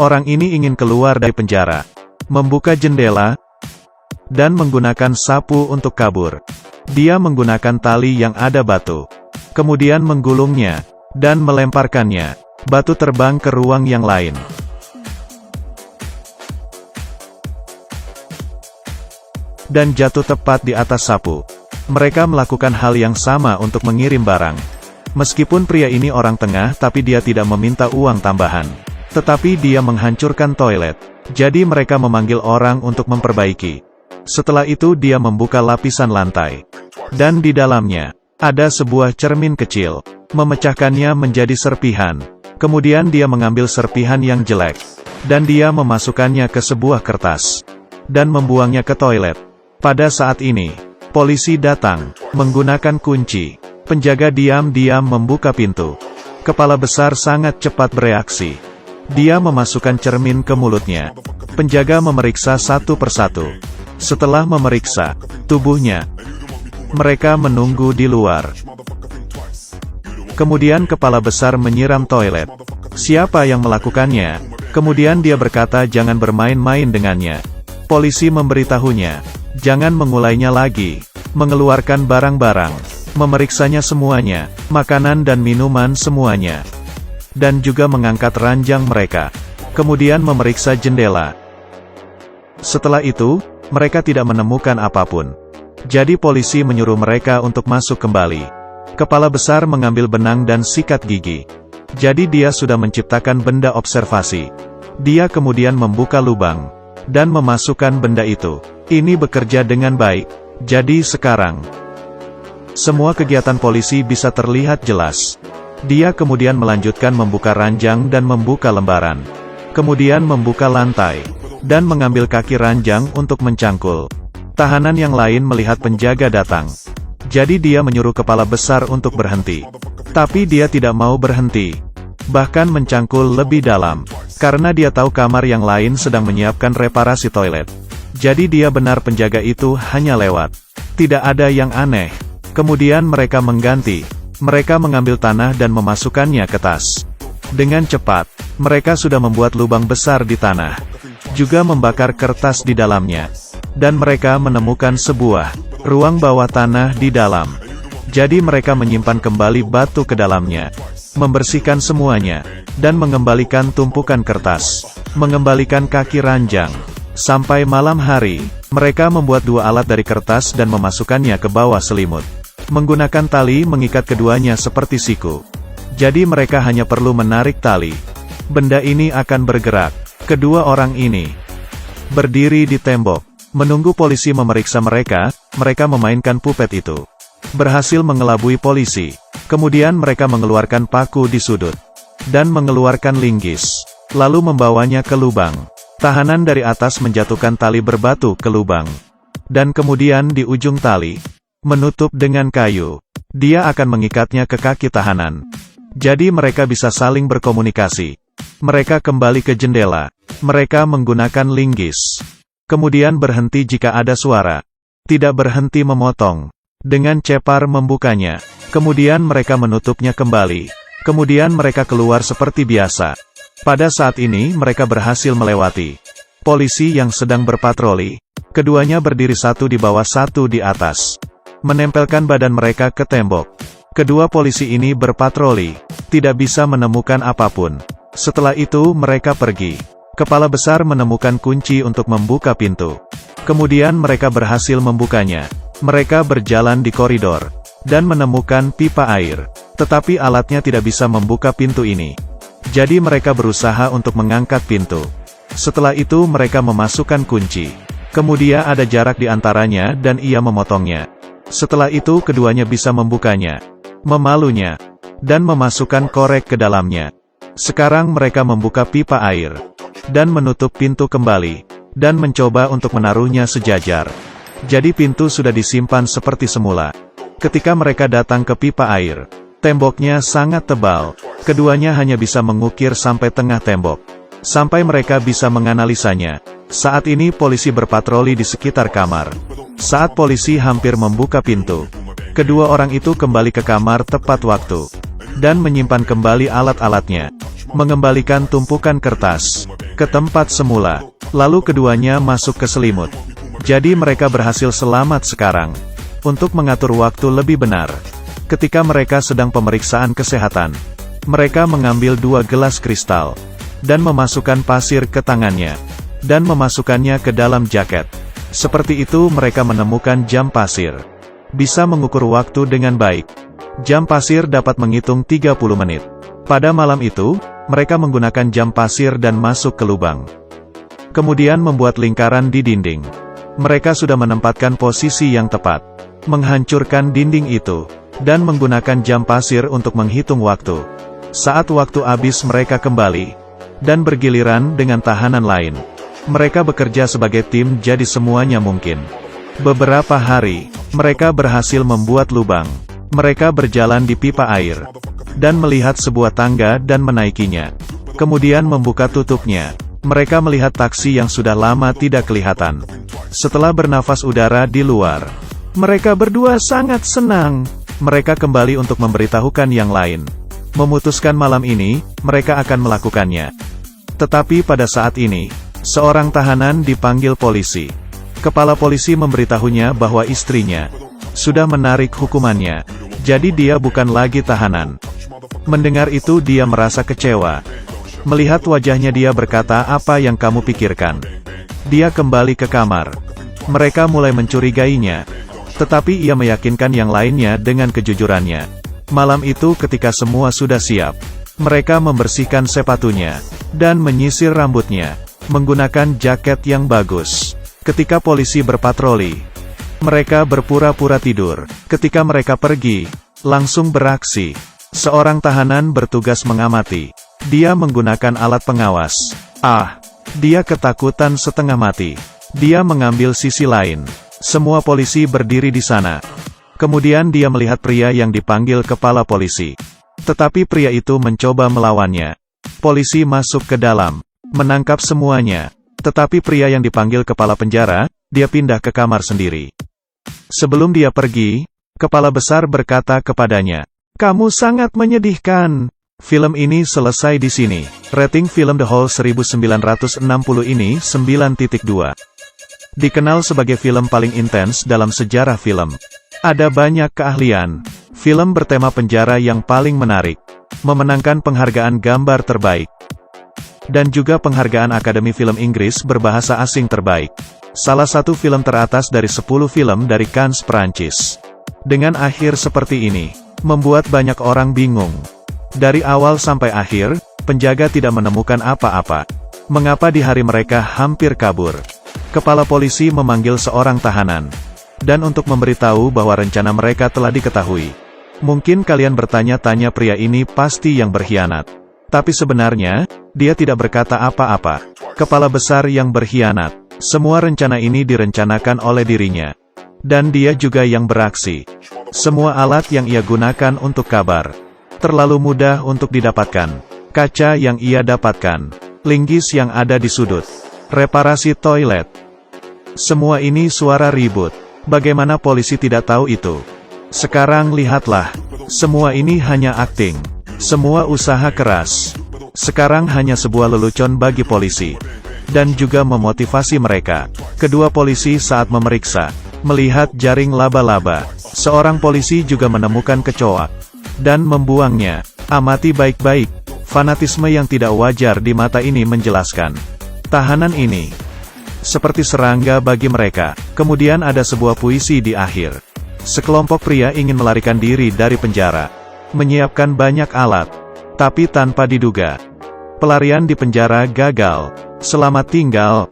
Orang ini ingin keluar dari penjara, membuka jendela, dan menggunakan sapu untuk kabur. Dia menggunakan tali yang ada batu, kemudian menggulungnya, dan melemparkannya. Batu terbang ke ruang yang lain, dan jatuh tepat di atas sapu. Mereka melakukan hal yang sama untuk mengirim barang. Meskipun pria ini orang tengah, tapi dia tidak meminta uang tambahan. Tetapi dia menghancurkan toilet. Jadi mereka memanggil orang untuk memperbaiki. Setelah itu dia membuka lapisan lantai. Dan di dalamnya, ada sebuah cermin kecil. Memecahkannya menjadi serpihan. Kemudian dia mengambil serpihan yang jelek. Dan dia memasukkannya ke sebuah kertas. Dan membuangnya ke toilet. Pada saat ini, polisi datang, menggunakan kunci. Penjaga diam-diam membuka pintu. Kepala besar sangat cepat bereaksi. Dia memasukkan cermin ke mulutnya. Penjaga memeriksa satu persatu. Setelah memeriksa tubuhnya, mereka menunggu di luar. Kemudian kepala besar menyiram toilet. Siapa yang melakukannya? Kemudian dia berkata jangan bermain-main dengannya. Polisi memberitahunya, jangan mengulainya lagi. Mengeluarkan barang-barang, memeriksanya semuanya, makanan dan minuman semuanya. Dan juga mengangkat ranjang mereka. Kemudian memeriksa jendela. Setelah itu, mereka tidak menemukan apapun. Jadi polisi menyuruh mereka untuk masuk kembali. Kepala besar mengambil benang dan sikat gigi. Jadi dia sudah menciptakan benda observasi. Dia kemudian membuka lubang, dan memasukkan benda itu. Ini bekerja dengan baik. Jadi sekarang, semua kegiatan polisi bisa terlihat jelas. Dia kemudian melanjutkan membuka ranjang dan membuka lembaran. Kemudian membuka lantai, dan mengambil kaki ranjang untuk mencangkul. Tahanan yang lain melihat penjaga datang. Jadi dia menyuruh kepala besar untuk berhenti. Tapi dia tidak mau berhenti. Bahkan mencangkul lebih dalam. Karena dia tahu kamar yang lain sedang menyiapkan reparasi toilet. Jadi dia benar penjaga itu hanya lewat. Tidak ada yang aneh. Kemudian mereka mengganti. Mereka mengambil tanah dan memasukkannya ke tas. Dengan cepat, mereka sudah membuat lubang besar di tanah. Juga membakar kertas di dalamnya. Dan mereka menemukan sebuah ruang bawah tanah di dalam. Jadi mereka menyimpan kembali batu ke dalamnya. Membersihkan semuanya. Dan mengembalikan tumpukan kertas. Mengembalikan kaki ranjang. Sampai malam hari, mereka membuat dua alat dari kertas dan memasukkannya ke bawah selimut. Menggunakan tali mengikat keduanya seperti siku. Jadi mereka hanya perlu menarik tali. Benda ini akan bergerak. Kedua orang ini berdiri di tembok, menunggu polisi memeriksa mereka. Mereka memainkan pupet itu. Berhasil mengelabui polisi. Kemudian mereka mengeluarkan paku di sudut. Dan mengeluarkan linggis. Lalu membawanya ke lubang. Tahanan dari atas menjatuhkan tali berbatu ke lubang. Dan kemudian di ujung tali, menutup dengan kayu. Dia akan mengikatnya ke kaki tahanan. Jadi mereka bisa saling berkomunikasi. Mereka kembali ke jendela. Mereka menggunakan linggis. Kemudian berhenti jika ada suara. Tidak berhenti memotong. Dengan cepar membukanya. Kemudian mereka menutupnya kembali. Kemudian mereka keluar seperti biasa. Pada saat ini mereka berhasil melewati polisi yang sedang berpatroli. Keduanya berdiri satu di bawah satu di atas. Menempelkan badan mereka ke tembok. Kedua polisi ini berpatroli. Tidak bisa menemukan apapun. Setelah itu mereka pergi. Kepala besar menemukan kunci untuk membuka pintu. Kemudian mereka berhasil membukanya. Mereka berjalan di koridor. Dan menemukan pipa air. Tetapi alatnya tidak bisa membuka pintu ini. Jadi mereka berusaha untuk mengangkat pintu. Setelah itu mereka memasukkan kunci. Kemudian ada jarak di antaranya dan ia memotongnya. Setelah itu keduanya bisa membukanya, memalunya, dan memasukkan korek ke dalamnya. Sekarang mereka membuka pipa air, dan menutup pintu kembali, dan mencoba untuk menaruhnya sejajar. Jadi pintu sudah disimpan seperti semula. Ketika mereka datang ke pipa air, temboknya sangat tebal. Keduanya hanya bisa mengukir sampai tengah tembok. Sampai mereka bisa menganalisanya. Saat ini polisi berpatroli di sekitar kamar. Saat polisi hampir membuka pintu, kedua orang itu kembali ke kamar tepat waktu. dan menyimpan kembali alat-alatnya. Mengembalikan tumpukan kertas ke tempat semula. Lalu keduanya masuk ke selimut. Jadi mereka berhasil selamat sekarang. Untuk mengatur waktu lebih benar, ketika mereka sedang pemeriksaan kesehatan, mereka mengambil 2 gelas kristal, dan memasukkan pasir ke tangannya, dan memasukkannya ke dalam jaket. Seperti itu mereka menemukan jam pasir. Bisa mengukur waktu dengan baik. Jam pasir dapat menghitung 30 menit. Pada malam itu, mereka menggunakan jam pasir dan masuk ke lubang. Kemudian membuat lingkaran di dinding. Mereka sudah menempatkan posisi yang tepat. Menghancurkan dinding itu, dan menggunakan jam pasir untuk menghitung waktu. Saat waktu habis mereka kembali, dan bergiliran dengan tahanan lain. Mereka bekerja sebagai tim jadi semuanya mungkin. Beberapa hari, mereka berhasil membuat lubang. Mereka berjalan di pipa air, dan melihat sebuah tangga dan menaikinya. Kemudian membuka tutupnya. Mereka melihat taksi yang sudah lama tidak kelihatan. Setelah bernafas udara di luar, mereka berdua sangat senang. Mereka kembali untuk memberitahukan yang lain. Memutuskan malam ini, mereka akan melakukannya. Tetapi pada saat ini, seorang tahanan dipanggil polisi. Kepala polisi memberitahunya bahwa istrinya sudah menarik hukumannya. Jadi dia bukan lagi tahanan. Mendengar itu dia merasa kecewa. Melihat wajahnya dia berkata, "Apa yang kamu pikirkan?" Dia kembali ke kamar. Mereka mulai mencurigainya. Tetapi ia meyakinkan yang lainnya dengan kejujurannya. Malam itu ketika semua sudah siap, mereka membersihkan sepatunya, dan menyisir rambutnya, menggunakan jaket yang bagus. Ketika polisi berpatroli, mereka berpura-pura tidur. Ketika mereka pergi, langsung beraksi. Seorang tahanan bertugas mengamati. Dia menggunakan alat pengawas. Dia ketakutan setengah mati. Dia mengambil sisi lain. Semua polisi berdiri di sana. Kemudian dia melihat pria yang dipanggil kepala polisi. Tetapi pria itu mencoba melawannya. Polisi masuk ke dalam, menangkap semuanya. Tetapi pria yang dipanggil kepala penjara, dia pindah ke kamar sendiri. Sebelum dia pergi, kepala besar berkata kepadanya, "Kamu sangat menyedihkan." Film ini selesai di sini. Rating film The Hole 1960 ini 9.2. Dikenal sebagai film paling intens dalam sejarah film. Ada banyak keahlian. Film bertema penjara yang paling menarik. Memenangkan penghargaan gambar terbaik. Dan juga penghargaan Akademi Film Inggris berbahasa asing terbaik. Salah satu film teratas dari 10 film dari Cannes, Prancis. Dengan akhir seperti ini, membuat banyak orang bingung. Dari awal sampai akhir, penjaga tidak menemukan apa-apa. Mengapa di hari mereka hampir kabur? Kepala polisi memanggil seorang tahanan. Dan untuk memberitahu bahwa rencana mereka telah diketahui. Mungkin kalian bertanya-tanya, pria ini pasti yang berkhianat. Tapi sebenarnya, dia tidak berkata apa-apa. Kepala besar yang berkhianat. Semua rencana ini direncanakan oleh dirinya. Dan dia juga yang beraksi. Semua alat yang ia gunakan untuk kabar. Terlalu mudah untuk didapatkan. Kaca yang ia dapatkan. Linggis yang ada di sudut. Reparasi toilet. Semua ini suara ribut. Bagaimana polisi tidak tahu itu? Sekarang lihatlah. Semua ini hanya akting. Semua usaha keras. Sekarang hanya sebuah lelucon bagi polisi. Dan juga memotivasi mereka. Kedua polisi saat memeriksa, melihat jaring laba-laba. Seorang polisi juga menemukan kecoa. Dan membuangnya. Amati baik-baik. Fanatisme yang tidak wajar di mata ini menjelaskan. Tahanan ini seperti serangga bagi mereka. Kemudian ada sebuah puisi di akhir. Sekelompok pria ingin melarikan diri dari penjara. Menyiapkan banyak alat. Tapi tanpa diduga, pelarian di penjara gagal. Selamat tinggal.